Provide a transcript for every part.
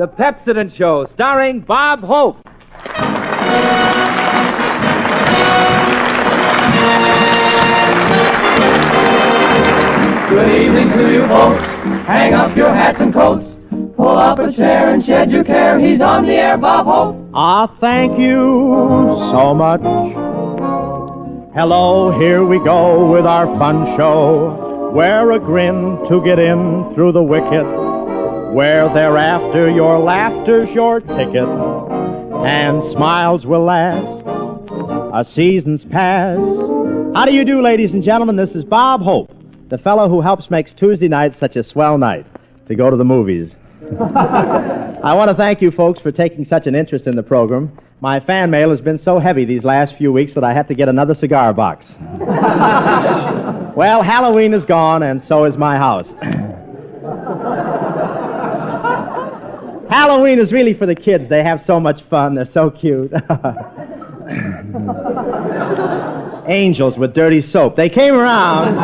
The Pepsodent Show, starring Bob Hope. Good evening to you folks. Hang up your hats and coats. Pull up a chair and shed your care. He's on the air, Bob Hope. Thank you so much. Hello, here we go with our fun show. Wear a grin to get in through the wicket, where thereafter your laughter's your ticket, and smiles will last a season's pass. How do you do, ladies and gentlemen? This is Bob Hope, the fellow who helps makes Tuesday night such a swell night to go to the movies. I want to thank you folks for taking such an interest in the program. My fan mail has been so heavy these last few weeks that I had to get another cigar box. Well, Halloween is gone, and so is my house. Halloween is really for the kids. They have so much fun. They're so cute. Angels with dirty soap. They came around.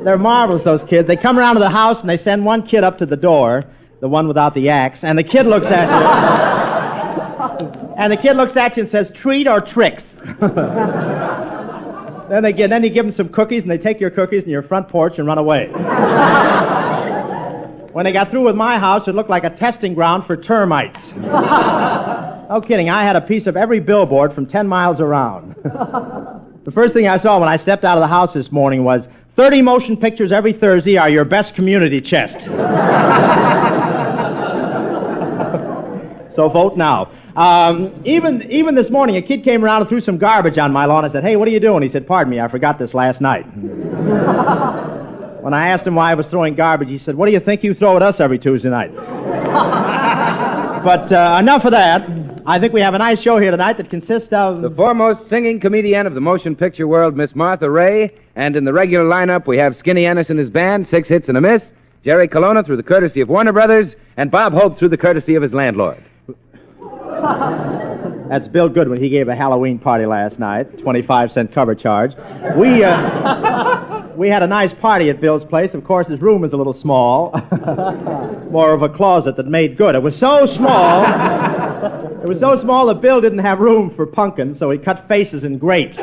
They're marvelous, those kids. They come around to the house and they send one kid up to the door, the one without the axe, and the kid looks at you. And the kid looks at you and says, treat or tricks? Then you give them some cookies, and they take your cookies in your front porch and run away. When they got through with my house, it looked like a testing ground for termites. No kidding. I had a piece of every billboard from 10 miles around. The first thing I saw when I stepped out of the house this morning was 30 motion pictures every Thursday are your best community chest. So vote now. Even this morning, a kid came around and threw some garbage on my lawn. I said, hey, what are you doing? He said, pardon me, I forgot this last night. When I asked him why I was throwing garbage, he said, what do you think you throw at us every Tuesday night? But enough of that. I think we have a nice show here tonight that consists of... the foremost singing comedian of the motion picture world, Miss Martha Raye. And in the regular lineup, we have Skinny Ennis and his band, 6 hits and a miss. Jerry Colonna through the courtesy of Warner Brothers. And Bob Hope through the courtesy of his landlord. That's Bill Goodwin. He gave a Halloween party last night, 25-cent cover charge. We had a nice party at Bill's place. Of course, his room is a little small. More of a closet that made good. It was so small that Bill didn't have room for pumpkins, so he cut faces in grapes.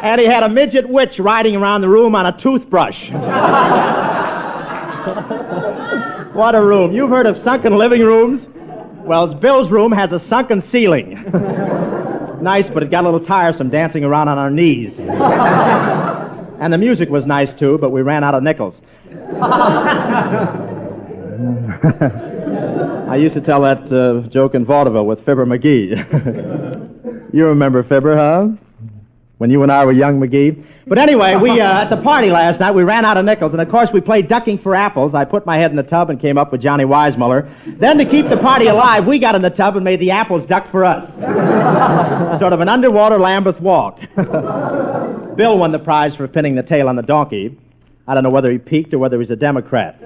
And he had a midget witch riding around the room on a toothbrush. What a room. You've heard of sunken living rooms? Well, Bill's room has a sunken ceiling. Nice, but it got a little tiresome dancing around on our knees. And the music was nice, too, but we ran out of nickels. I used to tell that joke in vaudeville with Fibber McGee. You remember Fibber, huh? When you and I were young McGee. But anyway, we at the party last night, we ran out of nickels, and of course we played ducking for apples. I put my head in the tub and came up with Johnny Weissmuller. Then to keep the party alive, we got in the tub and made the apples duck for us. Sort of an underwater Lambeth walk. Bill won the prize for pinning the tail on the donkey. I don't know whether he peaked or whether he's a Democrat.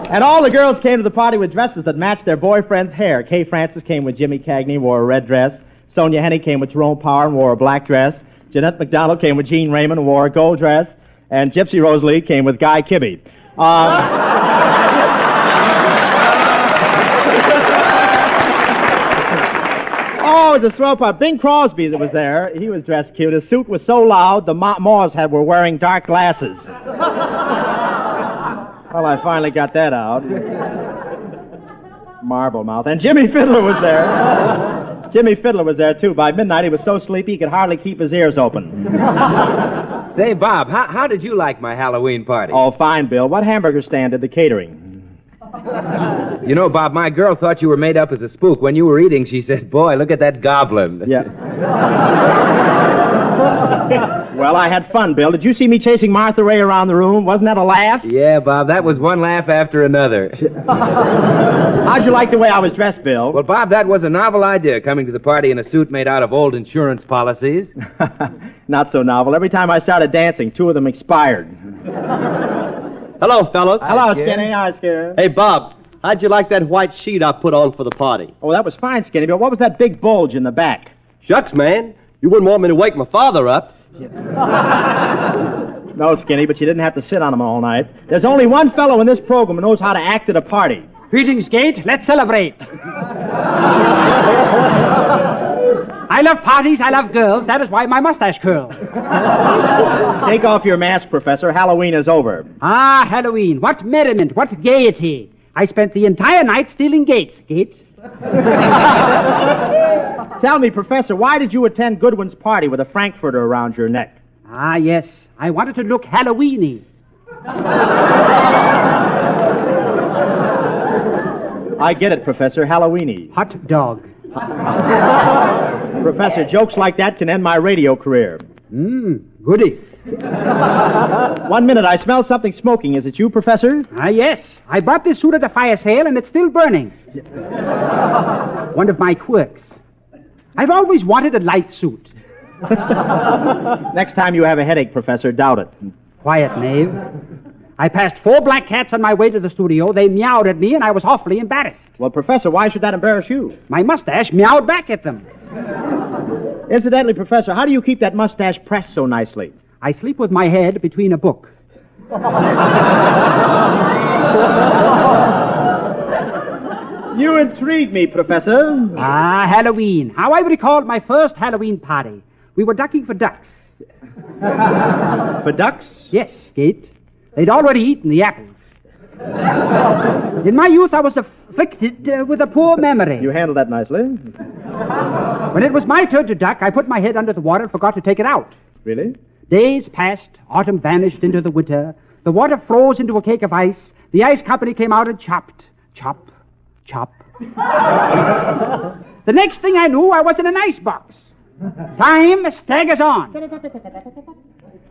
And all the girls came to the party with dresses that matched their boyfriend's hair. Kay Francis came with Jimmy Cagney, wore a red dress. Sonia Henney came with Jerome Power and wore a black dress. Jeanette MacDonald came with Jean Raymond and wore a gold dress. And Gypsy Rose Lee came with Guy Kibbe. Oh, it was a swell part. Bing Crosby that was there. He was dressed cute. His suit was so loud, the Moors were wearing dark glasses. Well, I finally got that out. Marble mouth. And Jimmy Fiddler was there. Jimmy Fiddler was there, too. By midnight, he was so sleepy he could hardly keep his ears open. Say, Bob, how did you like my Halloween party? Oh, fine, Bill. What hamburger stand did the catering? You know, Bob, my girl thought you were made up as a spook. When you were eating, she said, boy, look at that goblin. Yeah. Well, I had fun, Bill. Did you see me chasing Martha Raye around the room? Wasn't that a laugh? Yeah, Bob, that was one laugh after another. How'd you like the way I was dressed, Bill? Well, Bob, that was a novel idea, coming to the party in a suit made out of old insurance policies. Not so novel. Every time I started dancing, 2 of them expired. Hello, fellas. Hello, Skinny. Hi, Skinny. Hey, Bob, How'd you like that white sheet I put on for the party? Oh, that was fine, Skinny, but what was that big bulge in the back? Shucks, man. You wouldn't want me to wake my father up. No, Skinny, but you didn't have to sit on him all night. There's only one fellow in this program who knows how to act at a party. Greetings, Gate. Let's celebrate. I love parties. I love girls. That is why my mustache curls. Take off your mask, Professor. Halloween is over. Ah, Halloween. What merriment. What gaiety. I spent the entire night stealing Gates. Gates? Tell me, Professor, why did you attend Goodwin's party with a frankfurter around your neck? Ah, yes. I wanted to look Halloweeny. I get it, Professor. Halloweeny. Hot dog. Professor, jokes like that can end my radio career. Goody. 1 minute, I smell something smoking. Is it you, Professor? Ah, yes. I bought this suit at a fire sale, and it's still burning. One of my quirks. I've always wanted a light suit. Next time you have a headache, Professor, doubt it. Quiet, knave. I passed 4 black cats on my way to the studio. They meowed at me, and I was awfully embarrassed. Well, Professor, why should that embarrass you? My mustache meowed back at them. Incidentally, Professor, how do you keep that mustache pressed so nicely? I sleep with my head between a book. You intrigue me, Professor. Ah, Halloween. How I recalled my first Halloween party. We were ducking for ducks. For ducks? Yes, Gate. They'd already eaten the apples. In my youth, I was afflicted with a poor memory. You handled that nicely. When it was my turn to duck, I put my head under the water and forgot to take it out. Really? Days passed, autumn vanished into the winter, the water froze into a cake of ice, the ice company came out and chopped, chop, chop. The next thing I knew, I was in an icebox. Time staggers on.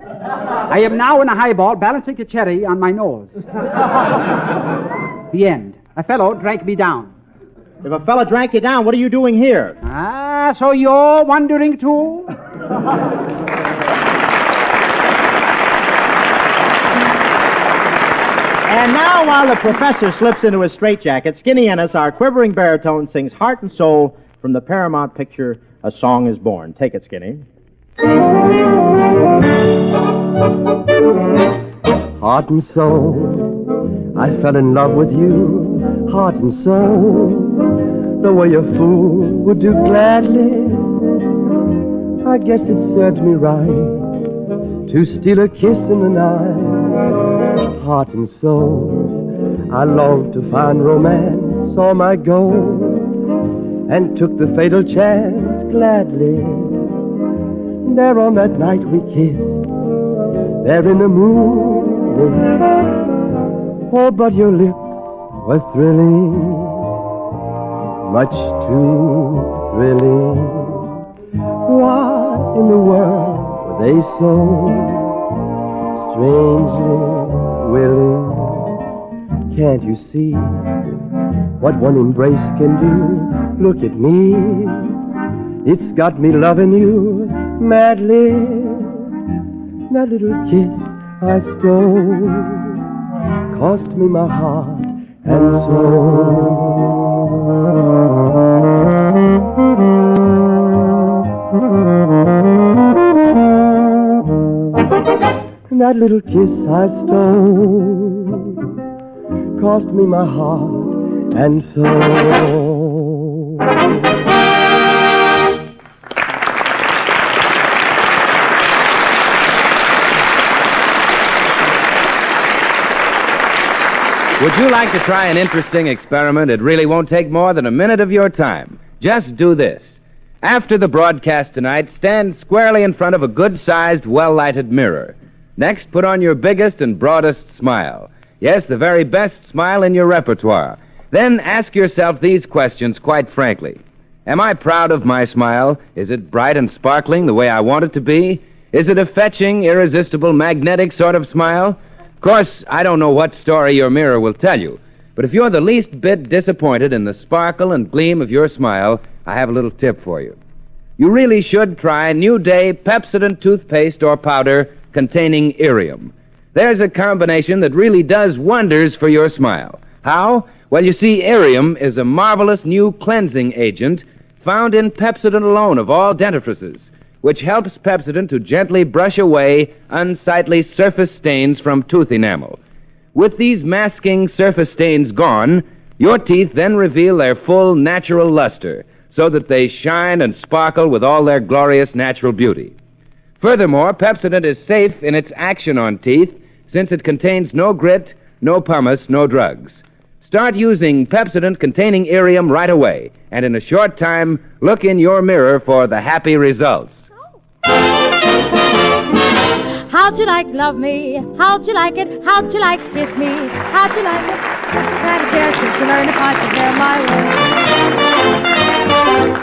I am now in a highball, balancing a cherry on my nose. The end. A fellow drank me down. If a fella drank you down, what are you doing here? Ah, so you're wondering too? And now, while the professor slips into his straitjacket, Skinny Ennis, our quivering baritone, sings Heart and Soul from the Paramount picture, A Song is Born. Take it, Skinny. Heart and soul, I fell in love with you. Heart and soul, the way a fool would do gladly. I guess it served me right to steal a kiss in the night. Heart and soul, I longed to find romance, saw my goal, and took the fatal chance gladly. There on that night we kissed, there in the moonlit. Oh, but your lips were thrilling, much too thrilling. Why in the world were they so strangely willing? Can't you see what one embrace can do? Look at me, it's got me loving you madly. That little kiss I stole cost me my heart and soul. That little kiss I stole cost me my heart and soul. Would you like to try an interesting experiment? It really won't take more than a minute of your time. Just do this. After the broadcast tonight, stand squarely in front of a good-sized, well-lighted mirror. Next, put on your biggest and broadest smile. Yes, the very best smile in your repertoire. Then ask yourself these questions quite frankly. Am I proud of my smile? Is it bright and sparkling the way I want it to be? Is it a fetching, irresistible, magnetic sort of smile? Of course, I don't know what story your mirror will tell you, but if you're the least bit disappointed in the sparkle and gleam of your smile, I have a little tip for you. You really should try New Day Pepsodent toothpaste or powder containing irium. There's a combination that really does wonders for your smile. How? Well, you see, Irium is a marvelous new cleansing agent found in Pepsodent alone of all dentifrices, which helps Pepsodent to gently brush away unsightly surface stains from tooth enamel. With these masking surface stains gone, your teeth then reveal their full natural luster, so that they shine and sparkle with all their glorious natural beauty. Furthermore, Pepsodent is safe in its action on teeth, since it contains no grit, no pumice, no drugs. Start using Pepsodent containing Irium right away, and in a short time, look in your mirror for the happy results. How'd you like love me? How'd you like it? How'd you like kiss me? How'd you like it? Try to dare to learn if I could bear my way.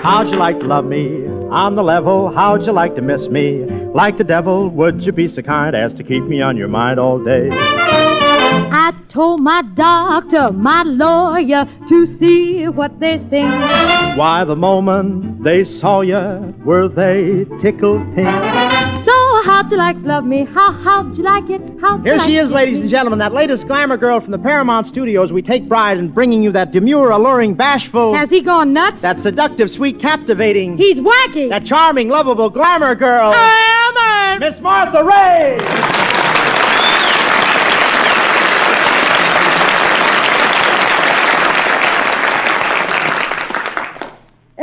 How'd you like to love me? On the level, how'd you like to miss me? Like the devil, would you be so kind as to keep me on your mind all day? I told my doctor, my lawyer, to see what they think. Why, the moment they saw you, were they tickled pink? So how'd you like to love me? How'd you like it? How'd you Here like she is, it? ladies and gentlemen, that latest glamour girl from the Paramount Studios. We take pride in bringing you that demure, alluring, bashful, Has he gone nuts? that seductive, sweet, captivating, He's wacky. that charming, lovable glamour girl, Miss Martha Raye.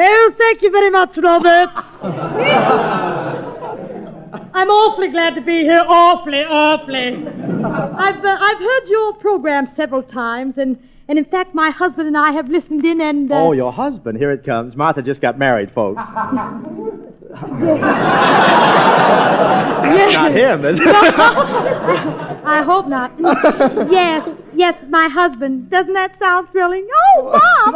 Oh, thank you very much, Robert. I'm awfully glad to be here. Awfully. I've heard your program several times, and in fact, my husband and I have listened in and... Oh, your husband. Here it comes. Martha just got married, folks. Yes. Not him, is it? I hope not. Yes, my husband. Doesn't that sound thrilling? Oh, Bob!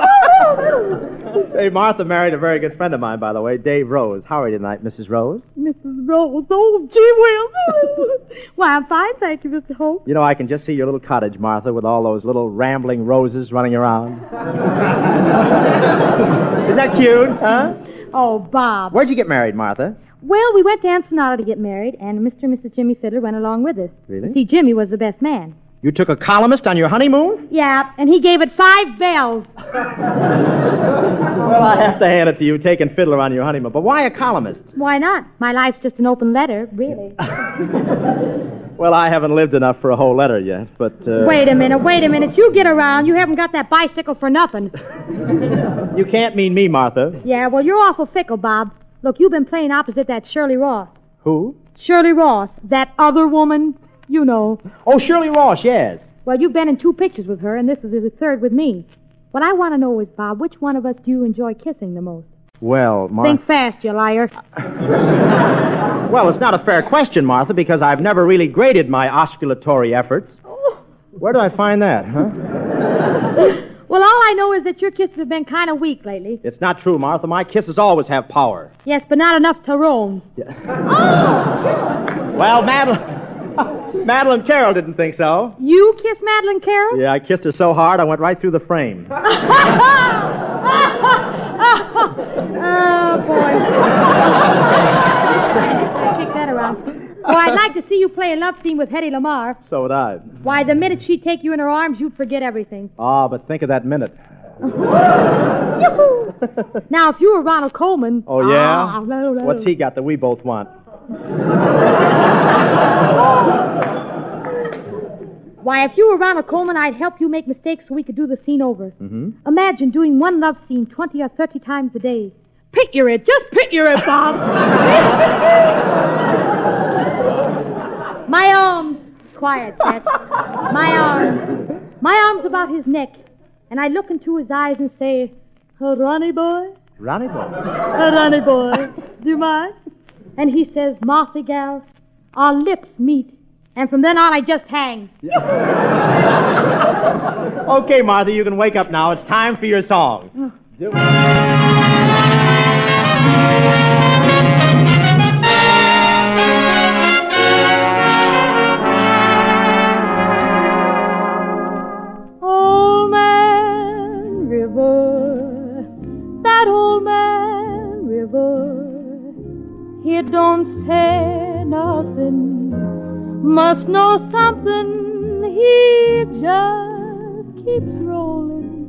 Hey, Martha married a very good friend of mine, by the way, Dave Rose. How are you tonight, Mrs. Rose? Mrs. Rose. Oh, gee whiz. Why, I'm fine, thank you, Mr. Hope. You know, I can just see your little cottage, Martha, with all those little rambling roses running around. Isn't that cute, huh? Oh, Bob. Where'd you get married, Martha? Well, we went to Ensenada to get married, and Mr. and Mrs. Jimmy Fiddler went along with us. Really? You see, Jimmy was the best man. You took a columnist on your honeymoon? Yeah, and he gave it 5 bells. Well, I have to hand it to you, taking Fiddler on your honeymoon. But why a columnist? Why not? My life's just an open letter, really. Well, I haven't lived enough for a whole letter yet, but... Wait a minute. You get around. You haven't got that bicycle for nothing. You can't mean me, Martha. Yeah, well, you're awful fickle, Bob. Look, you've been playing opposite that Shirley Ross. Who? Shirley Ross, that other woman, you know. Oh, Shirley Ross, yes. Well, you've been in 2 pictures with her, and this is the 3rd with me. What I want to know is, Bob, which one of us do you enjoy kissing the most? Well, Martha... Think fast, you liar. Well, it's not a fair question, Martha, because I've never really graded my osculatory efforts. Oh. Where do I find that, huh? Well, all I know is that your kisses have been kind of weak lately. It's not true, Martha. My kisses always have power. Yes, but not enough to roam. Well, Madeline Carroll didn't think so. You kiss Madeline Carroll? Yeah, I kissed her so hard I went right through the frame. Oh, boy. Kick that around. Oh, I'd like to see you play a love scene with Hedy Lamarr. So would I. Why, the minute she'd take you in her arms, you'd forget everything. Ah, but think of that minute. Now, if you were Ronald Colman... Oh, yeah? No. What's he got that we both want? Why, if you were Ronald Colman, I'd help you make mistakes so we could do the scene over. Mm-hmm. Imagine doing one love scene 20 or 30 times a day. Picture it. Just picture it, Bob. My arms. Quiet, Pat. My arms about his neck. And I look into his eyes and say, "Oh, Ronnie boy." Ronnie boy. "Oh, Ronnie boy. Do you mind?" And he says, "Martha, gal, our lips meet." And from then on, I just hang. Okay, Martha, you can wake up now. It's time for your song. Do it. Old man river, that old man river, he don't say nothing. Must know something, he just keeps rolling.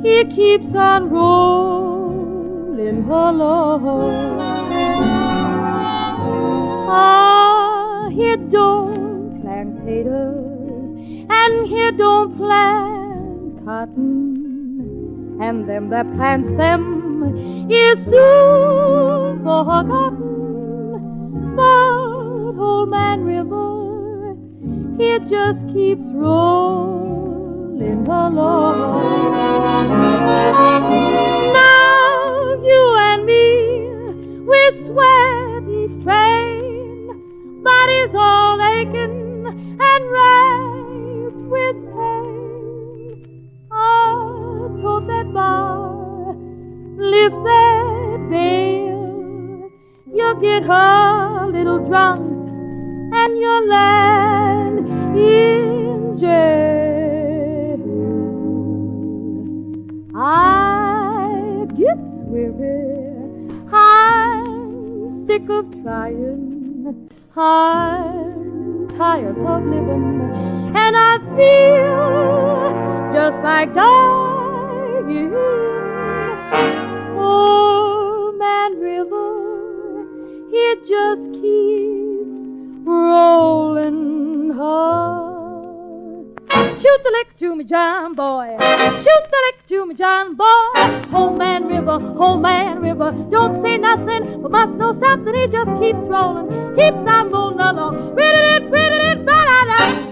he keeps on rolling along. Ah, he don't plant potatoes, and he don't plant cotton, and them that plants them is soon forgotten. But old man River, he just keeps rolling along. Now you and me, we sweat and strain, bodies all aching and racked with pain. Oh, tote that bar, lift that veil, you'll get a little drunk and you'll land in jail. I get weary, I'm sick of trying, I'm tired of living, and I feel just like dying. Old Man River, he just keeps rolling hard. Shoot the lick to me, John boy. Shoot the lick to me, John boy. Old Man River, don't say nothing, but must know something. He just keeps rolling, keeps on rolling along.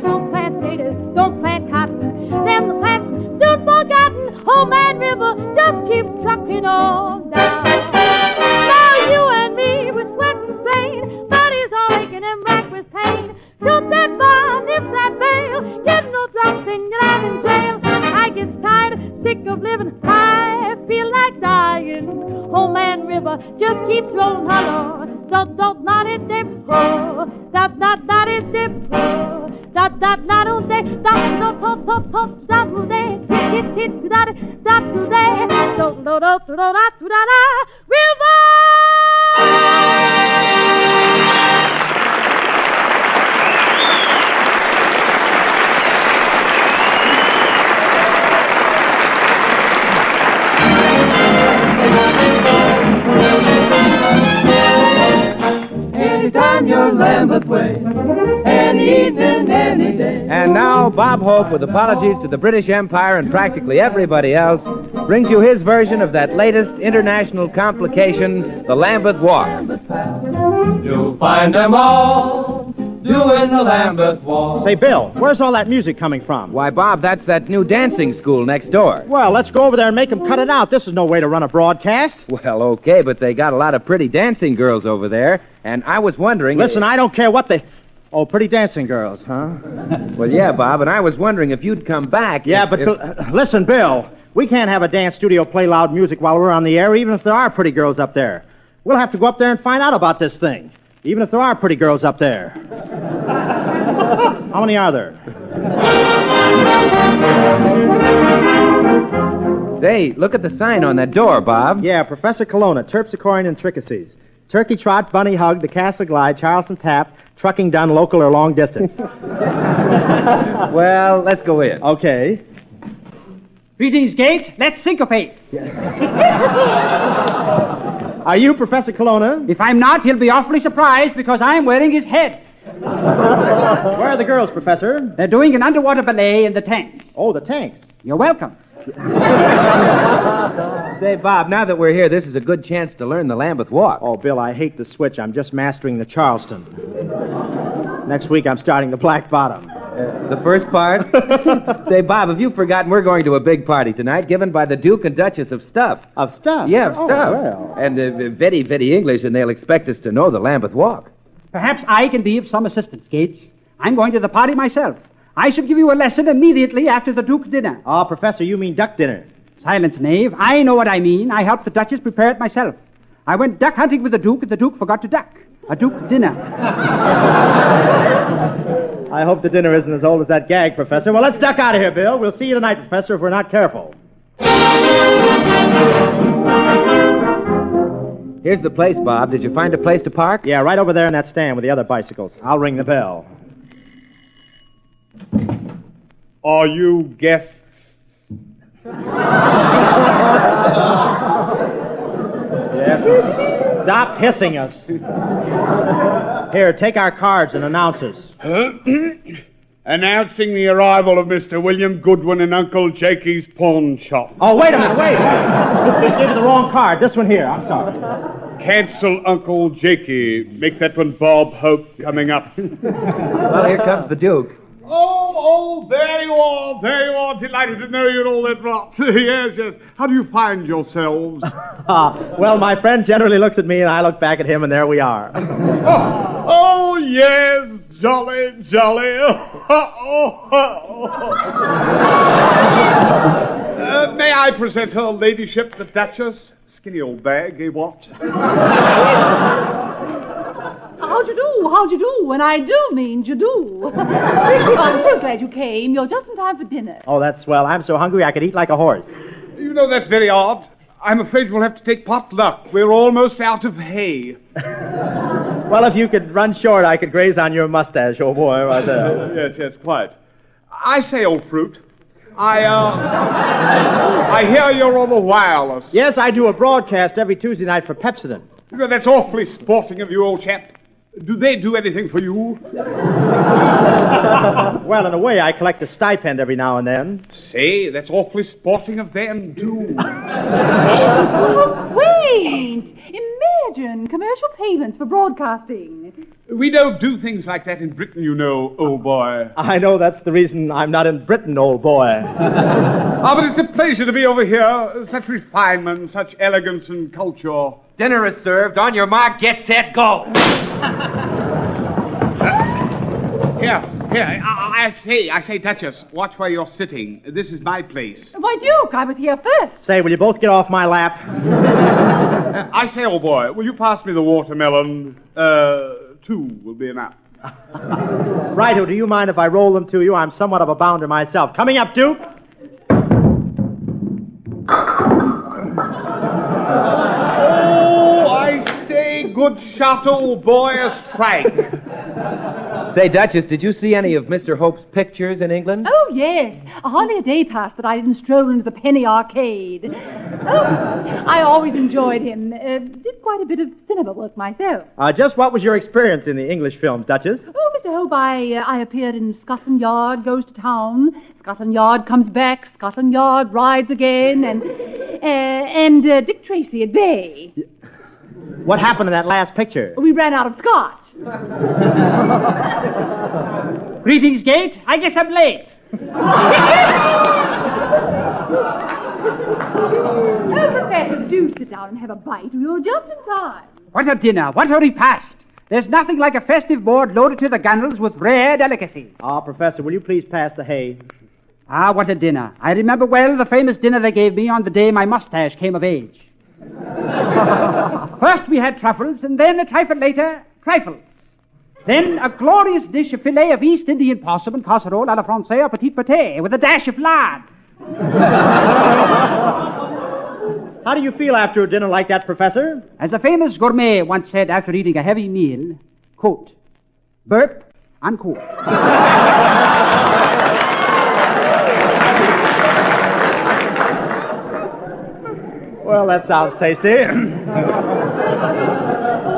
Don't plant potatoes, don't plant cotton. Them the plants soon forgotten. Old Man River just keeps trucking on down. Now you and me with sweat and strain, bodies all aching and racked with pain. Took that bar, lift that veil, get no drops and get out in jail. I get tired, sick of living, I feel like dying. Old Man River just keeps rolling hollow. Don't not it dip, oh, not it dip, oh, not on day, River. Anytime you're Lambeth way, any evening, any day. And now, Bob Hope, with apologies to the British Empire and practically everybody else, brings you his version of that latest international complication, the Lambeth Walk. You'll find them all doing the Lambeth Walk. Say, Bill, where's all that music coming from? Why, Bob, that's that new dancing school next door. Well, let's go over there and make them cut it out. This is no way to run a broadcast. Well, okay, but they got a lot of pretty dancing girls over there, and I was wondering... Listen, I don't care what they... Oh, pretty dancing girls, huh? Well, yeah, Bob, and I was wondering if you'd come back... Yeah, listen, Bill, we can't have a dance studio play loud music while we're on the air, even if there are pretty girls up there. We'll have to go up there and find out about this thing, even if there are pretty girls up there. How many are there? Say, look at the sign on that door, Bob. Yeah, Professor Colonna, Terpsichorean Intricacies. Turkey trot, bunny hug, the castle glide, Charleston tap, trucking done, local or long distance. Well, let's go in. Okay. Greetings, Gate. Let's syncopate. Are you Professor Colonna? If I'm not, he'll be awfully surprised because I'm wearing his head. Where are the girls, Professor? They're doing an underwater ballet in the tanks. Oh, the tanks. You're welcome. Say, Bob, now that we're here, this is a good chance to learn the Lambeth Walk. Oh, Bill, I hate the switch. I'm just mastering the Charleston. Next week, I'm starting the Black Bottom. The first part? Say, Bob, have you forgotten we're going to a big party tonight given by the Duke and Duchess of Stuff? Of Stuff? Yeah, of Stuff. Well. And very, very English, and they'll expect us to know the Lambeth Walk. Perhaps I can be of some assistance, Gates. I'm going to the party myself. I shall give you a lesson immediately after the Duke's dinner. Oh, Professor, you mean duck dinner. Silence, knave. I know what I mean. I helped the Duchess prepare it myself. I went duck hunting with the Duke, and the Duke forgot to duck. A Duke dinner. I hope the dinner isn't as old as that gag, Professor. Well, let's duck out of here, Bill. We'll see you tonight, Professor, if we're not careful. Here's the place, Bob. Did you find a place to park? Yeah, right over there in that stand with the other bicycles. I'll ring the bell. Are you guests? Stop hissing us. Here, take our cards and announce us. Announcing the arrival of Mr. William Goodwin in Uncle Jakey's pawn shop. Oh, wait a minute, wait. You gave me the wrong card. This one here, I'm sorry. Cancel Uncle Jakey. Make that one Bob Hope coming up. Well, here comes the Duke. Oh, there you are. There you are. Delighted to know you and all that rot. Yes. How do you find yourselves? Well, my friend generally looks at me, and I look back at him, and there we are. Oh, yes. Jolly. May I present her ladyship, the Duchess? Skinny old bag, eh, what? How'd you do? And I do mean you do. I'm so glad you came. You're just in time for dinner. Oh, that's swell. I'm so hungry I could eat like a horse. You know, that's very odd. I'm afraid we'll have to take potluck. We're almost out of hay. Well, if you could run short, I could graze on your mustache, old boy, right there. Yes, quite. I say, old fruit, I hear you're on the wireless. Yes, I do a broadcast every Tuesday night for Pepsodent. You know, that's awfully sporting of you, old chap. Do they do anything for you? Well, in a way, I collect a stipend every now and then. Say, that's awfully sporting of them, too. Oh, quaint. Imagine commercial payments for broadcasting. We don't do things like that in Britain, you know, old boy. I know that's the reason I'm not in Britain, old boy. But it's a pleasure to be over here. Such refinement, such elegance and culture. Dinner is served. On your mark, get set, go. Here, I say, Duchess, watch where you're sitting. This is my place. Why, Duke, I was here first. Say, will you both get off my lap? I say, old boy, will you pass me the watermelon? 2 will be enough. Righto, do you mind if I roll them to you? I'm somewhat of a bounder myself. Coming up, Duke. Oh, I say, good shot, old boy, a strike. Say, Duchess, did you see any of Mr. Hope's pictures in England? Oh, yes. Hardly a day passed that I didn't stroll into the Penny Arcade. Oh, I always enjoyed him. Did quite a bit of cinema work myself. Just what was your experience in the English films, Duchess? Oh, Mr. Hope, I appeared in Scotland Yard Goes to Town, Scotland Yard Comes Back, Scotland Yard Rides Again, and Dick Tracy at Bay. What happened in that last picture? We ran out of scotch. Greetings, Gate. I guess I'm late. Oh, Professor, do sit down and have a bite. We were just in time. What a dinner. What a repast. There's nothing like a festive board loaded to the gunnels with rare delicacies. Professor, will you please pass the hay? What a dinner. I remember well the famous dinner they gave me on the day my mustache came of age. First we had truffles, and then a trifle later, trifles. Then a glorious dish of filet of East Indian possum and casserole à la Francais or petit pâté with a dash of lard. How do you feel after a dinner like that, Professor? As a famous gourmet once said after eating a heavy meal, quote, burp, unquote. Well, that sounds tasty.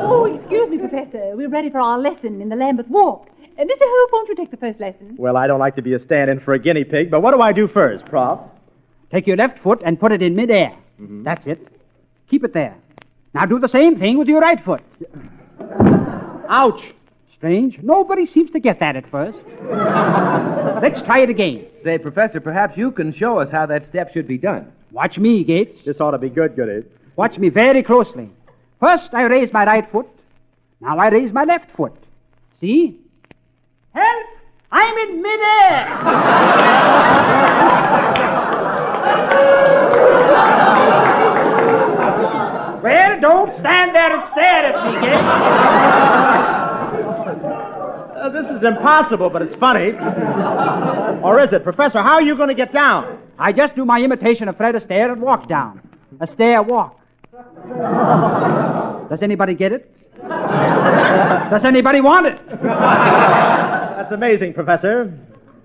Oh, excuse me, Professor. We're ready for our lesson in the Lambeth Walk. Mr. Hope, won't you take the first lesson? Well, I don't like to be a stand-in for a guinea pig, but what do I do first, Prof? Take your left foot and put it in midair. Mm-hmm. That's it. Keep it there. Now do the same thing with your right foot. Ouch. Strange. Nobody seems to get that at first. Let's try it again. Say, Professor, perhaps you can show us how that step should be done. Watch me, Gates. This ought to be good, Goody. Watch me very closely. First, I raise my right foot. Now I raise my left foot. See? Help! I'm in midair! Well, don't stand there and stare at me, Gates. This is impossible, but it's funny. Or is it? Professor, how are you going to get down? I just do my imitation of Fred Astaire and walk down. Astaire walk. Does anybody get it? Does anybody want it? That's amazing, Professor.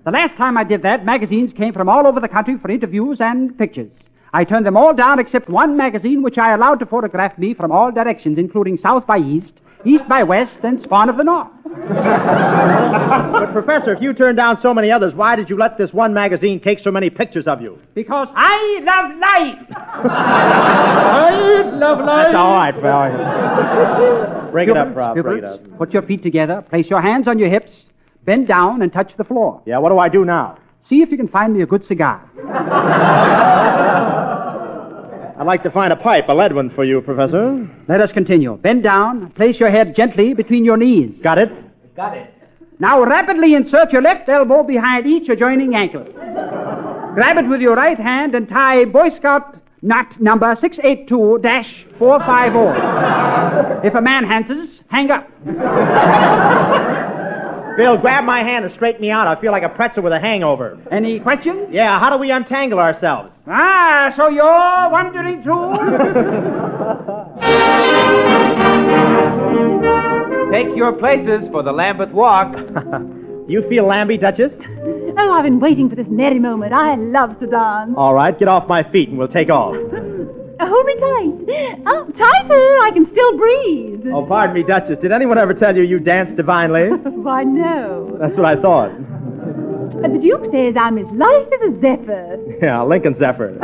The last time I did that, magazines came from all over the country for interviews and pictures. I turned them all down except one magazine which I allowed to photograph me from all directions, including south by east, east by west, and spawn of the north. But, Professor, if you turned down so many others, why did you let this one magazine take so many pictures of you? Because I love life. I love life. That's all right, pal. Bring it up, Rob. Bring it up. Put your feet together, place your hands on your hips, bend down, and touch the floor. Yeah, what do I do now? See if you can find me a good cigar. I'd like to find a pipe, a lead one for you, Professor. Let us continue. Bend down, place your head gently between your knees. Got it? Got it. Now rapidly insert your left elbow behind each adjoining ankle. Grab it with your right hand and tie Boy Scout knot number 682-450. If a man answers, hang up. Bill, grab my hand and straighten me out. I feel like a pretzel with a hangover. Any questions? Yeah, how do we untangle ourselves? Ah, so you're wondering too? Take your places for the Lambeth Walk. Do you feel lamby, Duchess? Oh, I've been waiting for this merry moment. I love to dance. All right, get off my feet and we'll take off. Hold me tight. Oh, tighter. I can still breathe. Oh, pardon me, Duchess. Did anyone ever tell you dance divinely? Why, no. That's what I thought. The Duke says I'm as light as a zephyr. Yeah, Lincoln Zephyr.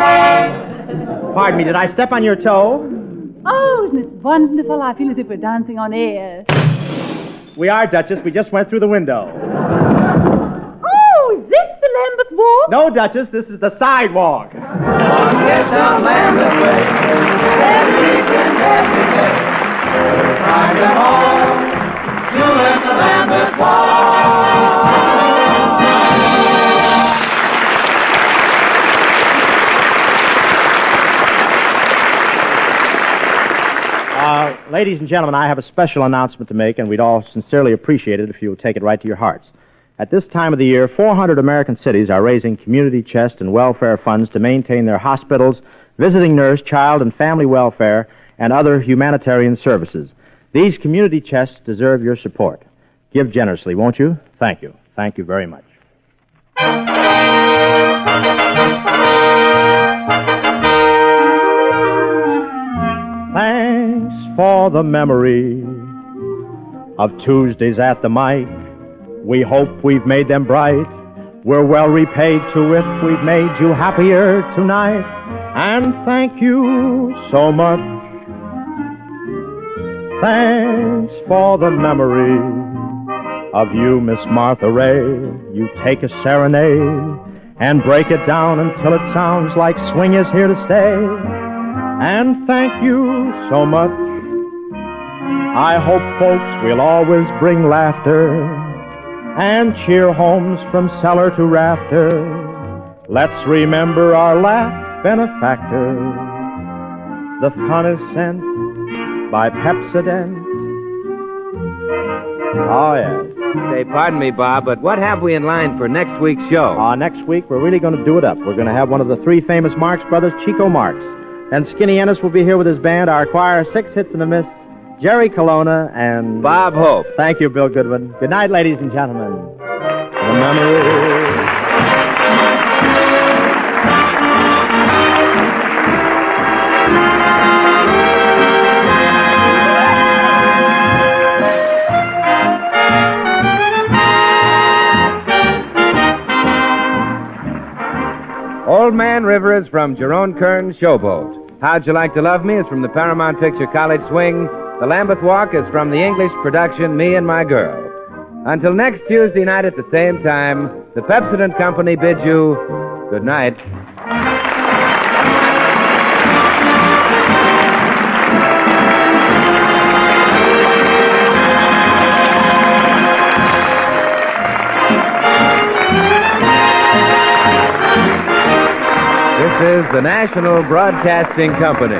Pardon me, did I step on your toe? Oh, isn't it wonderful? I feel as if we're dancing on air. We are, Duchess. We just went through the window. Oh, is this the Lambeth Walk? No, Duchess, this is the sidewalk. Get down Lambeth Way, every weekend, every day. Find them all, you at the Lambeth Walk. Ladies and gentlemen, I have a special announcement to make, and we'd all sincerely appreciate it if you would take it right to your hearts. At this time of the year, 400 American cities are raising community chest and welfare funds to maintain their hospitals, visiting nurse, child, and family welfare, and other humanitarian services. These community chests deserve your support. Give generously, won't you? Thank you. Thank you very much. Thanks for the memory of Tuesdays at the mic. We hope we've made them bright. We're well repaid too if we've made you happier tonight. And thank you so much. Thanks for the memory of you, Miss Martha Raye. You take a serenade and break it down until it sounds like swing is here to stay. And thank you so much. I hope, folks, we'll always bring laughter and cheer homes from cellar to rafter. Let's remember our laugh benefactor. The fun is sent by Pepsodent. Oh, yes. Say, pardon me, Bob, but what have we in line for next week's show? Next week, we're really going to do it up. We're going to have one of the three famous Marx brothers, Chico Marx. And Skinny Ennis will be here with his band, our choir, 6 hits and a miss, Jerry Colonna, and Bob Hope. Thank you, Bill Goodwin. Good night, ladies and gentlemen. The memory. Old Man River is from Jerome Kern's Showboat. How'd You Like to Love Me is from the Paramount picture College Swing. The Lambeth Walk is from the English production Me and My Girl. Until next Tuesday night at the same time, the Pepsodent Company bids you good night. This is the National Broadcasting Company.